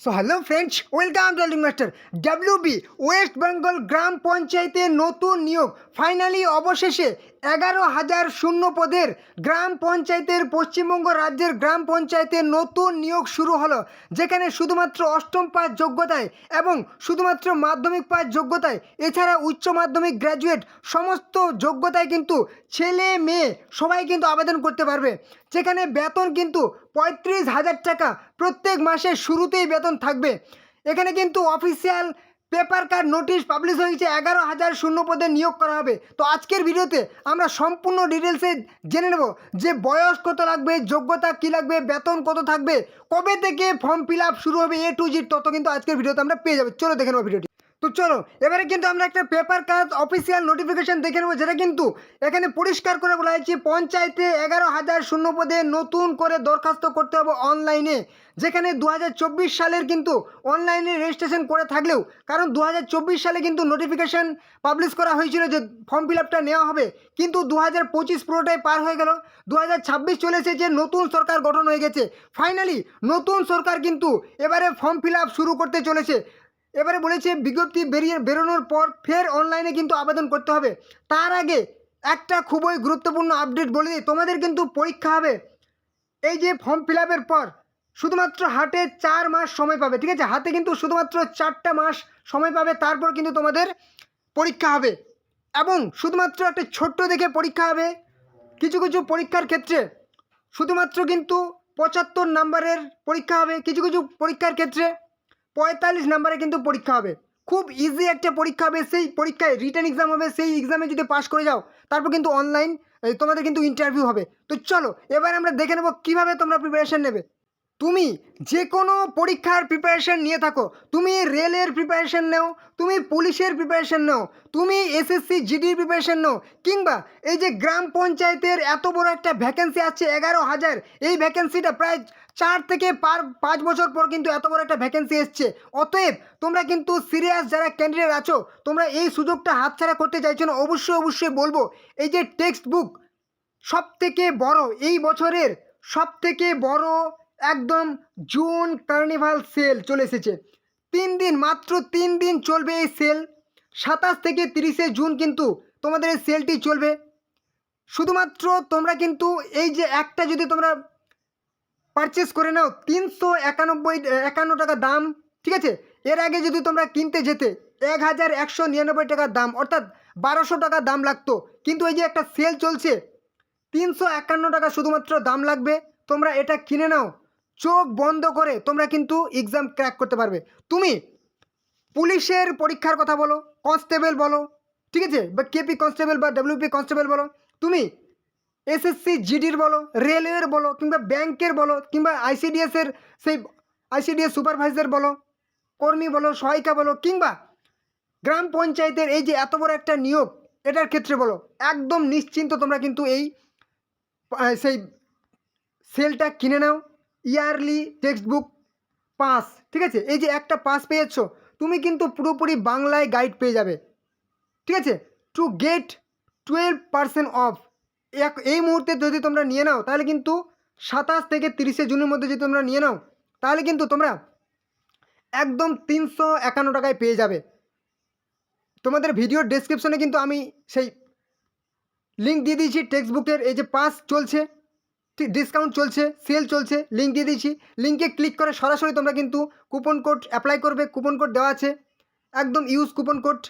So hello friends, welcome to ling master. WB West Bengal গ্রাম পঞ্চায়েতের নতুন নিয়োগ ফাইনালি অবশেষে 11,000 শূন্য পদের গ্রাম পঞ্চায়েতের পশ্চিমবঙ্গ রাজ্যের গ্রাম পঞ্চায়েতের নতুন নিয়োগ শুরু হলো, যেখানে শুধুমাত্র অষ্টম পাস যোগ্যতায় এবং শুধুমাত্র মাধ্যমিক পাস যোগ্যতায়, এছাড়া উচ্চ মাধ্যমিক গ্র্যাজুয়েট সমস্ত যোগ্যতায় কিন্তু ছেলে মেয়ে সবাই কিন্তু আবেদন করতে পারবে। যেখানে বেতন কিন্তু 35,000 টাকা প্রত্যেক মাসের শুরুতেই বেতন থাকবে। এখানে কিন্তু official paper card notice publish হয়েছে, 11,000 শূন্য পদে নিয়োগ করা হবে। তো আজকের ভিডিওতে আমরা সম্পূর্ণ ডিটেলসে জেনে নেব যে বয়স কত লাগবে, যোগ্যতা কী লাগবে, বেতন কত থাকবে, কবে থেকে ফর্ম ফিল আপ শুরু হবে, A to Z তত কিন্তু আজকের ভিডিওতে আমরা পেয়ে যাবো। চলো দেখে নেবো ভিডিওটি। তো চলো এবারে কিন্তু আমরা একটা পেপার কাজ অফিসিয়াল নোটিফিকেশন দেখে নেবো, যেটা কিন্তু এখানে পরিষ্কার করে বলা হয়েছে পঞ্চায়েতে 11,000 শূন্য পদে নতুন করে দরখাস্ত করতে হবে অনলাইনে। যেখানে 2024 সালের কিন্তু অনলাইনে রেজিস্ট্রেশন করে থাকলেও, কারণ 2024 সালে কিন্তু নোটিফিকেশান পাবলিশ করা হয়েছিল যে ফর্ম ফিল আপটা নেওয়া হবে, কিন্তু 2025 পুরোটাই পার হয়ে গেল, 2026 চলে এসেছে, নতুন সরকার গঠন হয়ে গেছে। ফাইনালি নতুন সরকার কিন্তু এবারে ফর্ম ফিল আপ শুরু করতে চলেছে। এবারে বলেছে বিজ্ঞপ্তি বেরোনোর পর ফের অনলাইনে কিন্তু আবেদন করতে হবে। তার আগে একটা খুবই গুরুত্বপূর্ণ আপডেট বলে দিই, তোমাদের কিন্তু পরীক্ষা হবে এই যে ফর্ম ফিল আপের পর শুধুমাত্র হাতে 4 মাস সময় পাবে, ঠিক আছে? হাতে কিন্তু শুধুমাত্র 4টা মাস সময় পাবে, তারপর কিন্তু তোমাদের পরীক্ষা হবে। এবং শুধুমাত্র একটা ছোট্ট দেখে পরীক্ষা হবে। কিছু কিছু পরীক্ষার ক্ষেত্রে শুধুমাত্র কিন্তু 75 নাম্বারের পরীক্ষা হবে, কিছু কিছু পরীক্ষার ক্ষেত্রে 45 নাম্বারে কিন্তু পরীক্ষা হবে। খুব ইজি একটা পরীক্ষা হবে, সেই পরীক্ষায় রিটেন এক্সাম হবে, সেই এক্সামে যদি পাশ করে যাও তারপর কিন্তু অনলাইন তোমাদের কিন্তু ইন্টারভিউ হবে। তো চলো এবার আমরা দেখে নেবো কীভাবে তোমরা প্রিপারেশান নেবে। তুমি যে কোনো পরীক্ষার প্রিপারেশান নিয়ে থাকো, তুমি রেলের প্রিপারেশান নাও, তুমি পুলিশের প্রিপারেশান নাও, তুমি এসএসসি জিডির প্রিপারেশান নাও, কিংবা এই যে গ্রাম পঞ্চায়েতের এত বড় একটা ভ্যাকেন্সি আছে 11,000, এই ভ্যাকেন্সিটা প্রায় 4 থেকে 5 বছর পর কিন্তু এত বড় একটা ভ্যাকেন্সি এসছে। অতএব তোমরা কিন্তু সিরিয়াস যারা ক্যান্ডিডেট আছো, তোমরা এই সুযোগটা হাতছাড়া করতে চাইছো না। অবশ্যই বলবো, এই যে টেক্সট বুক সব থেকে বড় এই বছরের সব থেকে বড় একদম জুন কার্নিভাল সেল চলে এসেছে। 3 দিন, মাত্র 3 দিন চলবে এই সেল। 27 থেকে 30শে জুন কিন্তু তোমাদের এই সেলটি চলবে। শুধুমাত্র তোমরা কিন্তু এই যে একটা যদি তোমরা পারচেস করে নাও 351 টাকা দাম, ঠিক আছে? এর আগে যদি তোমরা কিনতে যেতে 1,199 টাকা দাম, অর্থাৎ 1200 টাকা দাম লাগতো, কিন্তু এই যে একটা সেল চলছে 351 টাকা শুধুমাত্র দাম লাগবে। তোমরা এটা কিনে নাও, চোখ বন্ধ করে তোমরা কিন্তু এক্সাম ক্র্যাক করতে পারবে। তুমি পুলিশের পরীক্ষার কথা বলো, কনস্টেবল বলো, ঠিক আছে, বা কেপি কনস্টেবল বা ডব্লিউপি কনস্টেবল বলো, তুমি এসএসসি জিডির বলো, রেলওয়ের বলো, কিংবা ব্যাংকের বলো, কিংবা আইসিডিএসের সেই আইসিডিএস সুপারভাইজার বলো, কর্মী বলো, সহায়িকা বলো, কিংবা গ্রাম পঞ্চায়েতের এই যে এত বড় একটা নিয়োগ, এটার ক্ষেত্রে বলো, একদম নিশ্চিন্ত তোমরা কিন্তু এই সেই সেলটা কিনে নাও। ইয়ারলি টেক্সট বুক পাস, ঠিক আছে? এই যে একটা পাস পেয়েছো, তুমি কিন্তু পুরোপুরি বাংলায় গাইড পেয়ে যাবে, ঠিক আছে? টু গেট 12% অফ এই মুহূর্তে যদি তোমরা নিয়ে নাও, তাহলে কিন্তু 27 থেকে 30শে জুনের মধ্যে যদি তোমরা নিয়ে নাও, তাহলে কিন্তু তোমরা একদম 351 টাকায় পেয়ে যাবে। তোমাদের ভিডিওর ডেসক্রিপশনে কিন্তু আমি সেই লিঙ্ক দিয়ে দিয়েছি টেক্সট বুকের। এই যে পাস চলছে, ঠিক, ডিসকাউন্ট চলছে, সেল চলছে, লিঙ্ক দিয়ে দিয়েছি। লিঙ্কে ক্লিক করে সরাসরি তোমরা কিন্তু কুপন কোড অ্যাপ্লাই করবে। কুপন কোড দেওয়া আছে, একদম use coupon code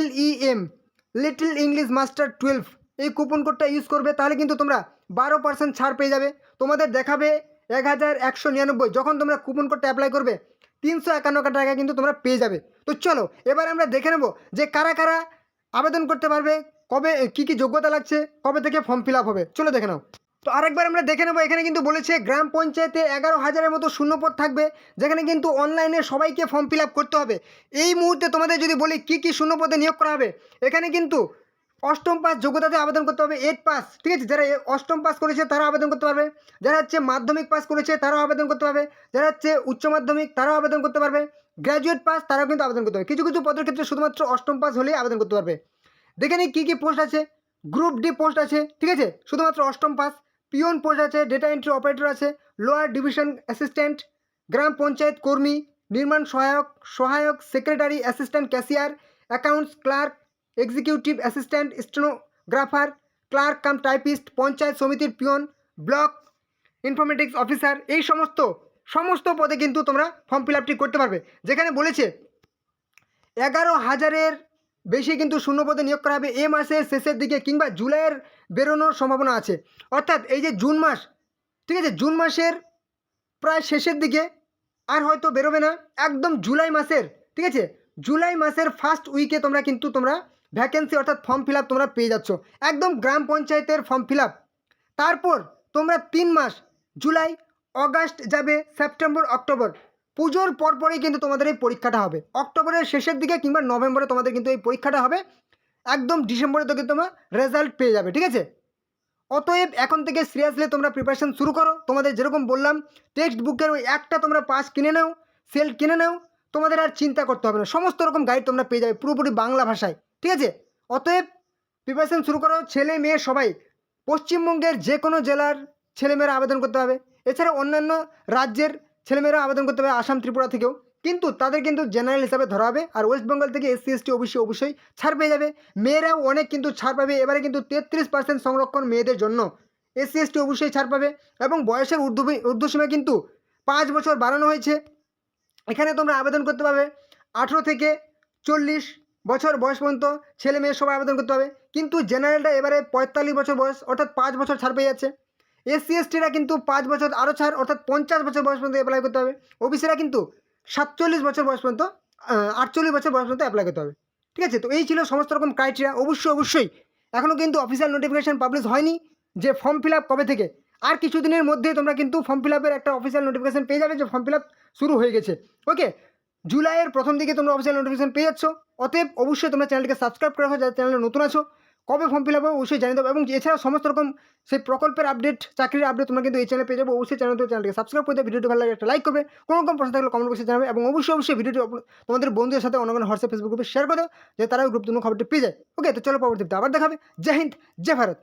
LEM, little English master 12, এই কুপন কোডটা ইউজ করবে, তাহলে কিন্তু তোমরা 12% ছাড় পেয়ে যাবে। তোমাদের দেখাবে 1,199, যখন তোমরা কুপন কোডটা অ্যাপ্লাই করবে 351 টাকা কিন্তু তোমরা পেয়ে যাবে। তো চলো এবার আমরা দেখে নেব যে কারা কারা আবেদন করতে পারবে, কবে কী কী যোগ্যতা লাগছে, কবে থেকে ফর্ম ফিল আপ হবে, চলো দেখে নাও। তো আরেকবার আমরা দেখে নেবো, এখানে কিন্তু বলেছে গ্রাম পঞ্চায়েতে 11,000-এর মতো শূন্যপদ থাকবে, যেখানে কিন্তু অনলাইনে সবাইকে ফর্ম ফিল আপ করতে হবে। এই মুহূর্তে তোমাদের যদি বলি কী কী শূন্যপদে নিয়োগ করা হবে, এখানে কিন্তু অষ্টম পাস যোগ্যতাতে আবেদন করতে হবে, 8 পাস, ঠিক আছে? যারা অষ্টম পাস করেছে তারাও আবেদন করতে পারবে, যারা হচ্ছে মাধ্যমিক পাস করেছে তারাও আবেদন করতে পারবে, যারা হচ্ছে উচ্চ মাধ্যমিক তারাও আবেদন করতে পারবে, গ্র্যাজুয়েট পাস তারাও কিন্তু আবেদন করতে পারবে। কিছু কিছু পদের ক্ষেত্রে শুধুমাত্র অষ্টম পাস হলেই আবেদন করতে পারবে। দেখে নিই কী কী পোস্ট আছে। গ্রুপ ডি পোস্ট আছে, ঠিক আছে, শুধুমাত্র অষ্টম পাস। পিওন পোস্ট আছে, ডেটা এন্ট্রি অপারেটর আছে, লোয়ার ডিভিশন অ্যাসিস্ট্যান্ট, গ্রাম পঞ্চায়েত কর্মী, নির্মাণ সহায়ক secretary, assistant cashier, accounts clerk, executive assistant, stenographer, clerk cum typist, panchayat সমিতির পিয়ন, ব্লক ইনফরমেটিক্স অফিসার, এই সমস্ত পদে কিন্তু তোমরা ফর্ম ফিল আপটি করতে পারবে। যেখানে বলেছে 11,000-এর বেশি কিন্তু শূন্য পদে নিয়োগ করা হবে এ মাসের শেষের দিকে কিংবা জুলাইয়ের বেরোনোর সম্ভাবনা আছে। অর্থাৎ এই যে জুন মাস, ঠিক আছে, জুন মাসের প্রায় শেষের দিকে আর হয়তো বেরোবে না, একদম জুলাই মাসের, ঠিক আছে, জুলাই মাসের ফার্স্ট উইকে তোমরা ভ্যাকেন্সি অর্থাৎ ফর্ম ফিল আপ তোমরা পেয়ে যাচ্ছ, একদম গ্রাম পঞ্চায়েতের ফর্ম ফিল আপ। তারপর তোমরা 3 মাস, জুলাই, অগাস্ট যাবে, সেপ্টেম্বর, অক্টোবর, পুজোর পরপরই কিন্তু তোমাদের এই পরীক্ষাটা হবে। অক্টোবরের শেষের দিকে কিংবা নভেম্বরে তোমাদের কিন্তু এই পরীক্ষাটা হবে, একদম ডিসেম্বরে তো কিন্তু তোমার রেজাল্ট পেয়ে যাবে, ঠিক আছে। অতএব এখন থেকে সিরিয়াসলি তোমরা প্রিপারেশন শুরু করো। তোমাদের যেরকম বললাম টেক্সট বুকের ওই একটা তোমরা পাস কিনে নাও, সেল কিনে নাও, তোমাদের আর চিন্তা করতে হবে না, সমস্ত রকম গাইড তোমরা পেয়ে যাবে পুরোপুরি বাংলা ভাষায়, ঠিক আছে। অতএব প্রিপারেশন শুরু করো, ছেলে মেয়ে সবাই। পশ্চিমবঙ্গের যে কোনো জেলার ছেলেমেয়েরা আবেদন করতে হবে, এছাড়া অন্যান্য রাজ্যের ছেলেমেয়েরা আবেদন করতে হবে, আসাম ত্রিপুরা থেকেও, কিন্তু তাদের কিন্তু জেনারেল হিসাবে ধরা হবে। আর ওয়েস্ট বেঙ্গল থেকে SC ST অবশ্যই ছাড় পেয়ে যাবে। মেয়েরাও অনেক কিন্তু ছাড় পাবে, এবারে কিন্তু 33% সংরক্ষণ মেয়েদের জন্য, SC ST অবশ্যই ছাড় পাবে। এবং বয়সের ঊর্ধ্বসীমা কিন্তু 5 বছর বাড়ানো হয়েছে। এখানে তোমরা আবেদন করতে পারবে 18 থেকে 40 বছর বয়স পর্যন্ত ছেলে মেয়ে সবাই আবেদন করতে হবে। কিন্তু জেনারেলটা এবারে 45 বছর বয়স অর্থাৎ 5 বছর ছাড় পেয়ে যাচ্ছে। SC STরা কিন্তু 5 বছর আরও ছাড় অর্থাৎ 50 বছর বয়স পর্যন্ত অ্যাপ্লাই করতে হবে। ওবিসিরা কিন্তু 47 বছর বয়স পর্যন্ত 48 বছর বয়স পর্যন্ত অ্যাপ্লাই করতে হবে, ঠিক আছে। তো এই ছিল সমস্ত রকম ক্রাইটেরিয়া। অবশ্যই এখনও কিন্তু অফিসিয়াল নোটিফিকেশান পাবলিশ হয়নি যে ফর্ম ফিল আপ কবে থেকে। আর কিছুদিনের মধ্যেই তোমরা কিন্তু ফর্ম ফিল আপের একটা অফিসিয়াল নোটিফিকেশান পেয়ে যাবে যে ফর্ম ফিল আপ শুরু হয়ে গেছে। ওকে, জুলাইয়ের প্রথম দিকে তোমরা অফিসিয়াল নোটিফিকেশান পেয়ে যাচ্ছ। অতএব অবশ্যই তোমরা চ্যানেলটিকে সাবস্ক্রাইব করে রাখো, যারা চ্যানেলে নতুন আছো। কবে ফর্ম ফিল আপ হবে অবশ্যই জানিয়ে দেবো। এবং এছাড়া সমস্ত রকম সেই প্রকল্পের আপডেট, চাকরির আপডেট তোমরা কিন্তু এই চ্যানেলে পেয়ে যাবো। অবশ্যই চ্যানেলটিকে সাবস্ক্রাইব করে দেবে। ভিডিওটি ভালো লাগে একটা লাইক করবে, কোনো রকম প্রশ্ন থাকলে কমেন্ট বক্সে জানাবে। এবং অবশ্যই ভিডিওটি তোমাদের বন্ধুদের সাথে অন্য হোয়াটসঅ্যাপ ফেসবুক গ্রুপে শেয়ার করে দাও, যে তারাও গুরুত্বপূর্ণ খবরটি পেয়ে যায়। ওকে, তো চলো পরবর্তীতে আবার দেখাবে। জয় হিন্দ, জয় ভারত।